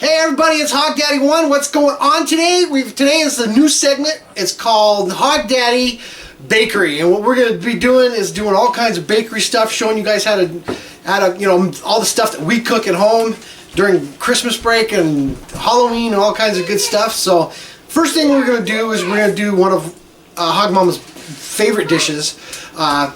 Hey everybody, it's hogdaddy1. What's going on today? Today is the new segment. It's called Hog Daddy Bakery, and what we're going to be doing is doing all kinds of bakery stuff, showing you guys how to all the stuff that we cook at home during Christmas break and Halloween and all kinds of good stuff. So first thing we're going to do is we're going to do one of Hog Mama's favorite dishes.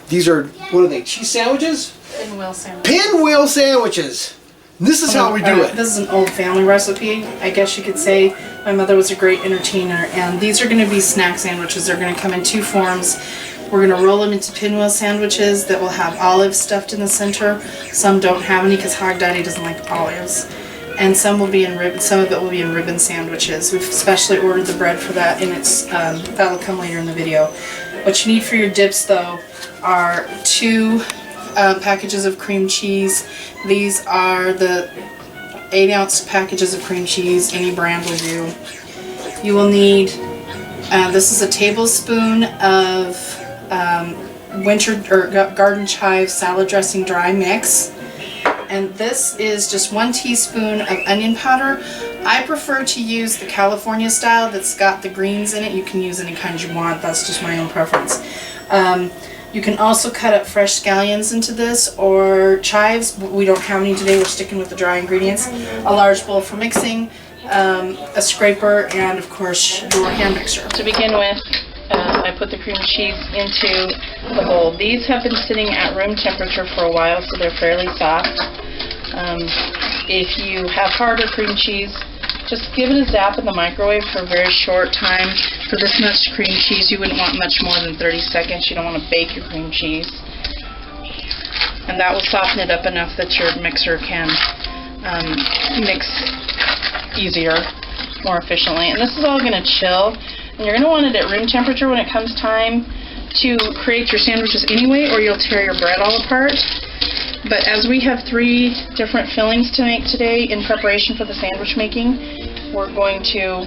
These are, what are they, cheese sandwiches? Pinwheel sandwiches. Pinwheel sandwiches. This is how we do it. This is an old family recipe. I guess you could say my mother was a great entertainer, and these are going to be snack sandwiches. They're going to come in two forms. We're going to roll them into pinwheel sandwiches that will have olives stuffed in the center. Some don't have any because Hog Daddy doesn't like olives. And some will be in ribbon. Some of it will be in ribbon sandwiches. We've specially ordered the bread for that, and that'll come later in the video. What you need for your dips, though, are two packages of cream cheese. These are the 8-ounce packages of cream cheese. Any brand will do. You will need, this is a tablespoon of garden chive salad dressing dry mix. And this is just 1 teaspoon of onion powder. I prefer to use the California style that's got the greens in it. You can use any kind you want. That's just my own preference. You can also cut up fresh scallions into this, or chives. We don't have any today. We're sticking with the dry ingredients. A large bowl for mixing, a scraper, and of course your hand mixer. To begin with, I put the cream cheese into the bowl. These have been sitting at room temperature for a while, so they're fairly soft. If you have harder cream cheese, just give it a zap in the microwave for a very short time. For this much cream cheese, you wouldn't want much more than 30 seconds. You don't want to bake your cream cheese. And that will soften it up enough that your mixer can mix easier, more efficiently. And this is all going to chill. And you're going to want it at room temperature when it comes time to create your sandwiches anyway, or you'll tear your bread all apart. But as we have 3 different fillings to make today in preparation for the sandwich making, we're going to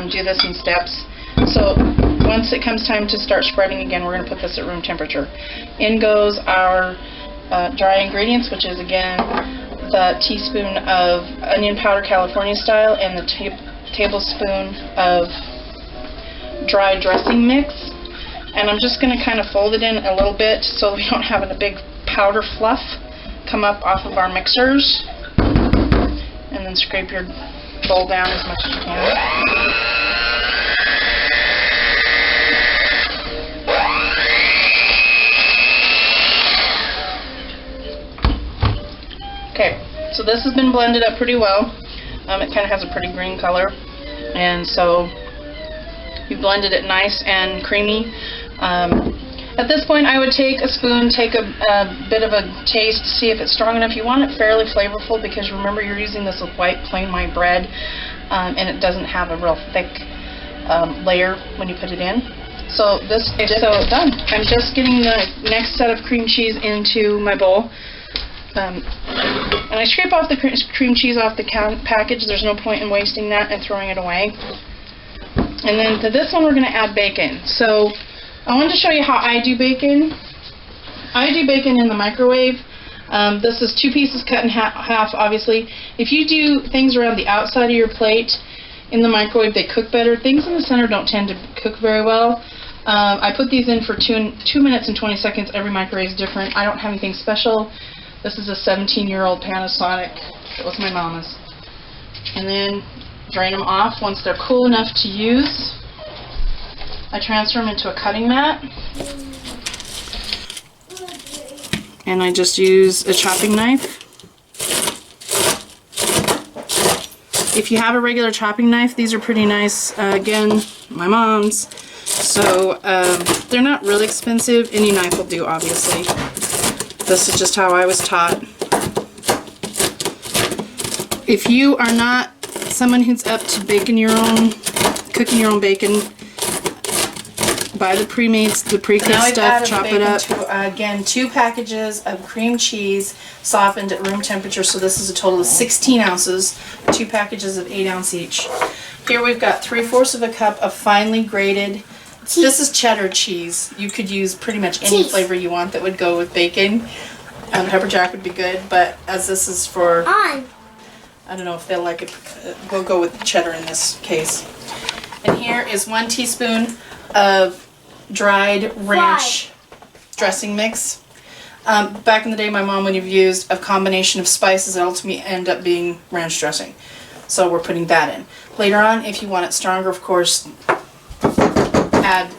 do this in steps. So once it comes time to start spreading again, we're going to put this at room temperature. In goes our dry ingredients, which is again the teaspoon of onion powder California style and the tablespoon of dry dressing mix. And I'm just going to kind of fold it in a little bit so we don't have a big powder fluff come up off of our mixers. And then scrape your bowl down as much as you can. Okay, so this has been blended up pretty well. It kind of has a pretty green color. And so you blended it nice and creamy. At this point, I would take a spoon, take a bit of a taste, see if it's strong enough. You want it fairly flavorful because remember you're using this with plain white bread, and it doesn't have a real thick layer when you put it in. So this is done. I'm just getting the next set of cream cheese into my bowl. And I scrape off the cream cheese off the package. There's no point in wasting that and throwing it away. And then to this one, we're going to add bacon. So I wanted to show you how I do bacon. I do bacon in the microwave. This is 2 pieces cut in half, obviously. If you do things around the outside of your plate in the microwave, they cook better. Things in the center don't tend to cook very well. I put these in for 2 minutes and 20 seconds. Every microwave is different. I don't have anything special. This is a 17-year-old Panasonic. It was my mama's. And then drain them off once they're cool enough to use. I transfer them into a cutting mat. And I just use a chopping knife. If you have a regular chopping knife, these are pretty nice. Again, my mom's. So they're not really expensive. Any knife will do, obviously. This is just how I was taught. If you are not someone who's up to cooking your own bacon, buy the pre-cooked stuff, chop it up. Again, 2 packages of cream cheese softened at room temperature, so this is a total of 16 ounces, 2 packages of 8 ounce each. Here we've got 3/4 of a cup of finely grated, this is cheddar cheese. You could use pretty much any flavor you want that would go with bacon. Pepper jack would be good, but as this is for I don't know if they'll like it. We'll go with cheddar in this case. And here is 1 teaspoon of dried ranch dressing mix. Back in the day, my mom would have used a combination of spices that ultimately end up being ranch dressing. So we're putting that in. Later on, if you want it stronger, of course, add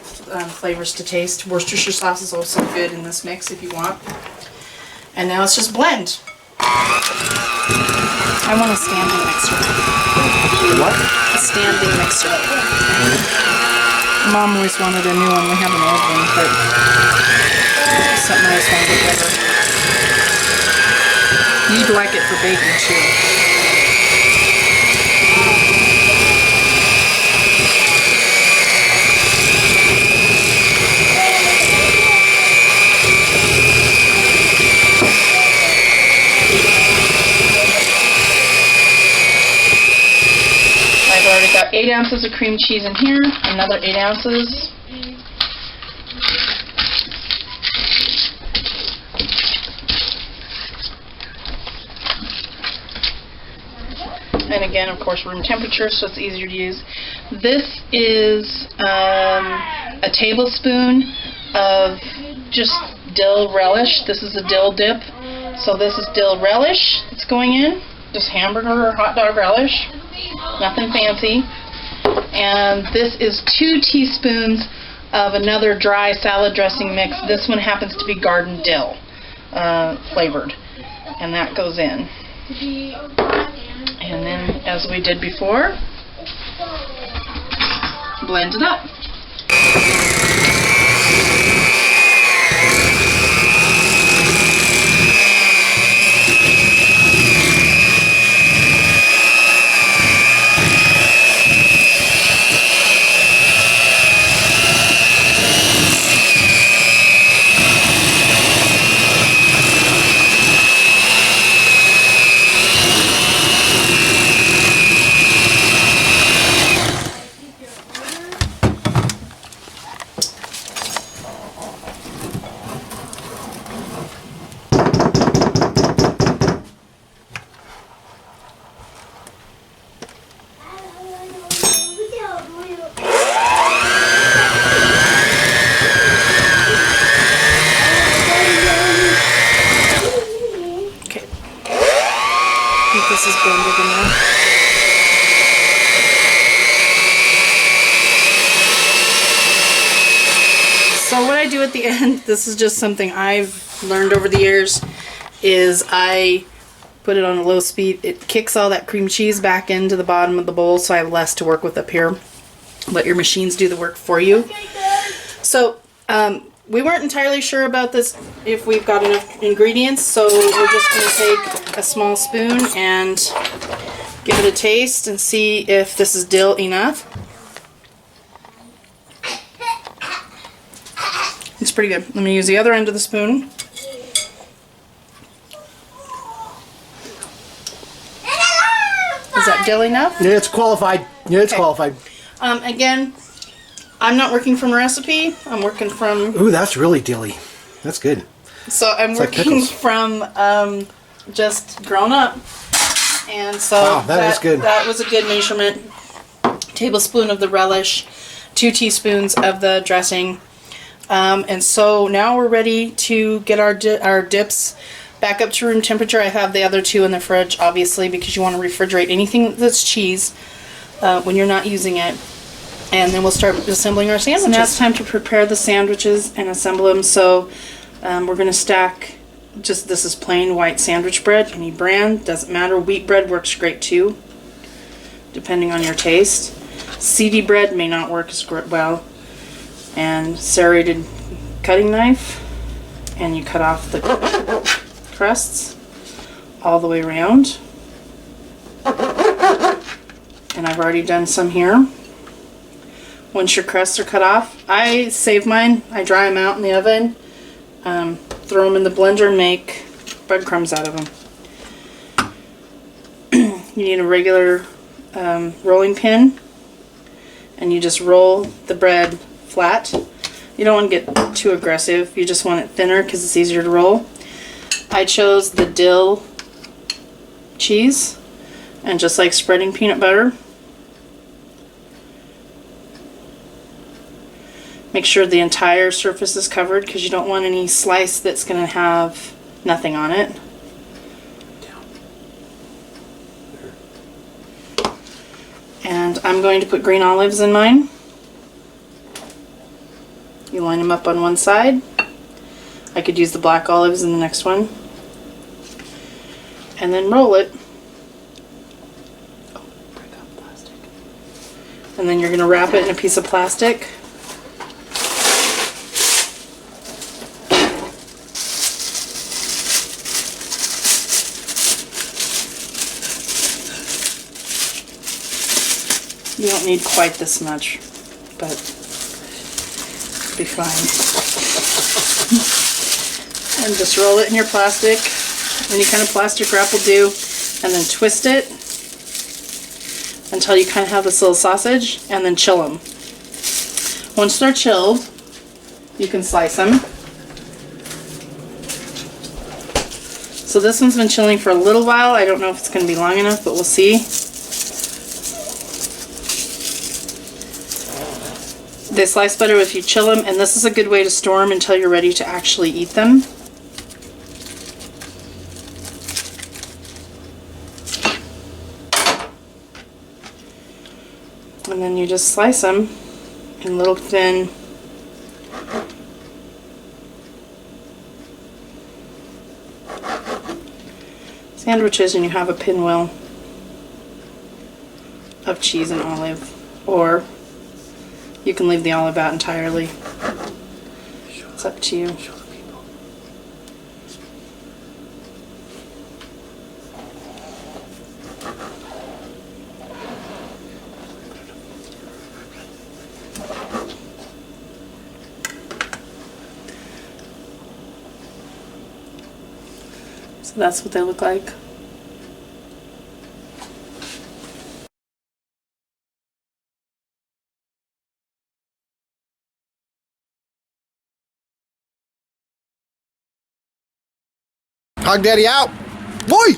flavors to taste. Worcestershire sauce is also good in this mix if you want. And now it's just blend. I want a standing mixer. What? A standing mixer. Mom always wanted a new one. We have an old one, but it's something I just want to get better. You'd like it for baking too. I've already got 8 ounces of cream cheese in here, another 8 ounces. And again, of course, room temperature, so it's easier to use. This is a tablespoon of just dill relish. This is a dill dip. So this is dill relish that's going in. Just hamburger or hot dog relish. Nothing fancy. And this is 2 teaspoons of another dry salad dressing mix. This one happens to be garden dill flavored. And that goes in. And then, as we did before, blend it up. This is blended enough. So what I do at the end, this is just something I've learned over the years, is I put it on a low speed. It kicks all that cream cheese back into the bottom of the bowl, so I have less to work with up here. Let your machines do the work for you. So we weren't entirely sure about this, if we've got enough ingredients, so we're just going to take a small spoon and give it a taste and see if this is dill enough. It's pretty good. I'm going to use the other end of the spoon. Is that dill enough? Yeah, it's qualified. Yeah, it's qualified. Again, I'm not working from a recipe. I'm working from... Ooh, that's really dilly. That's good. So I'm working from just grown up. And so wow, that is good. That was a good measurement. Tablespoon of the relish, 2 teaspoons of the dressing. And so now we're ready to get our dips back up to room temperature. I have the other 2 in the fridge, obviously, because you want to refrigerate anything that's cheese when you're not using it. And then we'll start assembling our sandwiches. So now it's time to prepare the sandwiches and assemble them. So we're going to stack, this is plain white sandwich bread, any brand, doesn't matter. Wheat bread works great too, depending on your taste. Seedy bread may not work as well. And serrated cutting knife, and you cut off the crusts all the way around. And I've already done some here. Once your crusts are cut off, I save mine. I dry them out in the oven, throw them in the blender, and make breadcrumbs out of them. You need a regular rolling pin, and you just roll the bread flat. You don't want to get too aggressive. You just want it thinner because it's easier to roll. I chose the dill cheese. And just like spreading peanut butter, make sure the entire surface is covered because you don't want any slice that's going to have nothing on it. And I'm going to put green olives in mine. You line them up on one side. I could use the black olives in the next one. And then roll it. Oh, break up plastic. And then you're going to wrap it in a piece of plastic. You don't need quite this much, but it'll be fine. And just roll it in your plastic. Any kind of plastic wrap will do. And then twist it until you kind of have this little sausage, and then chill them. Once they're chilled, you can slice them. So this one's been chilling for a little while. I don't know if it's going to be long enough, but we'll see. They slice better if you chill them, and this is a good way to store them until you're ready to actually eat them. And then you just slice them in little thin sandwiches, and you have a pinwheel of cheese and olive, or you can leave the olive out entirely. It's up to you. So that's what they look like. Hog Daddy out. Boy!